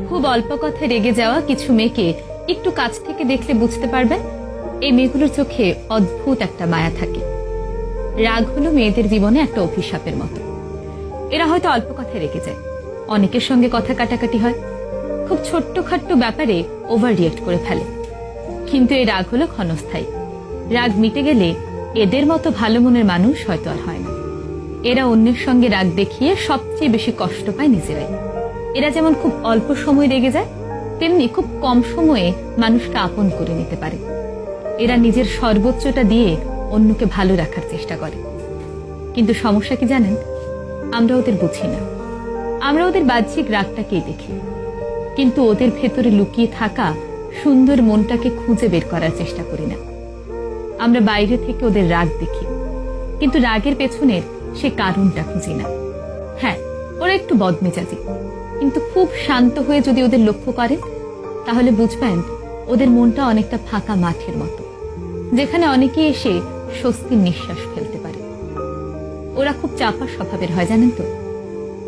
খুব অল্প কথায় রেগে যাওয়া কিছু মেয়েকে একটু কাছ থেকে দেখলে বুঝতে পারবেন এই মেয়েগুলোর চোখে অদ্ভুত একটা মায়া থাকে। রাগ হলো মেয়েদের জীবনে একটা অভিশাপের মতো। এরা হয়তো অল্প কথায় রেগে যায়, অনেকের সঙ্গে কথা কাটাকাটি হয়, খুব ছোট্টখাট্ট ব্যাপারে ওভার রিয়েক্ট করে ফেলে। কিন্তু এই রাগ হলো ক্ষণস্থায়ী। রাগ মিটে গেলে এদের মতো ভালো মনের মানুষ হয়তো আর হয় না। এরা অন্যের সঙ্গে রাগ দেখিয়ে সবচেয়ে বেশি কষ্ট পায় নিজেরাই। এরা যেমন খুব অল্প সময় রেগে যায়, তেমনি খুব কম সময়ে মানুষকে আপন করে নিতে পারে। এরা নিজের সর্বোচ্চটা দিয়ে অন্যকে ভালো রাখার চেষ্টা করে। কিন্তু সমস্যা কি জানেন, আমরা ওদের বুঝি না। আমরা ওদের বাহ্যিক রাগটাকেই দেখি, কিন্তু ওদের ভেতরে লুকিয়ে থাকা সুন্দর মনটাকে খুঁজে বের করার চেষ্টা করি না। আমরা বাইরে থেকে ওদের রাগ দেখি, কিন্তু রাগের পেছনের সে কারণটা খুঁজি না। হ্যাঁ, ওরা একটু বদমেজাজি, কিন্তু খুব শান্ত হয়ে যদি ওদের লক্ষ্য করেন তাহলে বুঝবেন ওদের মনটা অনেকটা ফাঁকা মাঠের মতো, যেখানে অনেকেই এসে স্বস্তির নিঃশ্বাস ফেলতে পারে। ওরা খুব চাপা স্বভাবের হয় জানেন তো।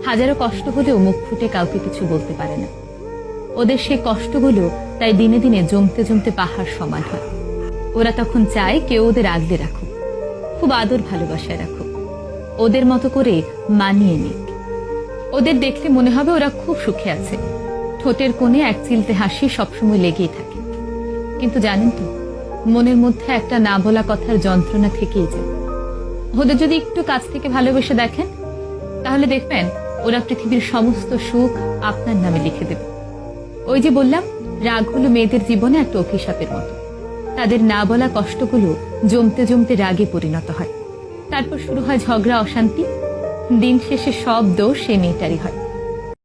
হাজারো কষ্ট হলেও মুখ ফুটে কাউকে কিছু বলতে পারে না। ওদের সেই কষ্টগুলো তাই দিনে দিনে জমতে জমতে পাহাড় সমান হয়। ওরা তখন চায় কেউ ওদের আগলে রাখুক, খুব আদর ভালোবাসায় রাখুক, ওদের মতো করে মানিয়ে নিক। ওদের দেখলে মনে হবে ওরা খুব সুখে আছে, ঠোঁটের কোণে এক চিলতে হাসি সবসময় লেগেই থাকে। কিন্তু জানেন তো, মনের মধ্যে একটা না বলা কথার যন্ত্রণা থেকেই যায়। ওদের যদি একটু কাছ থেকে ভালোবেসে দেখেন তাহলে দেখবেন ওরা পৃথিবীর সমস্ত সুখ আপনার নামে লিখে দেবে। ওই যে বললাম, রাগ হলো মেয়েদের জীবনে একটা অভিশাপের মতো। তাদের না বলা কষ্টগুলো জমতে জমতে রাগে পরিণত হয়, তারপর শুরু হয় ঝগড়া, অশান্তি। দিন শেষে সব দোষ সে মেয়েটারই হয়।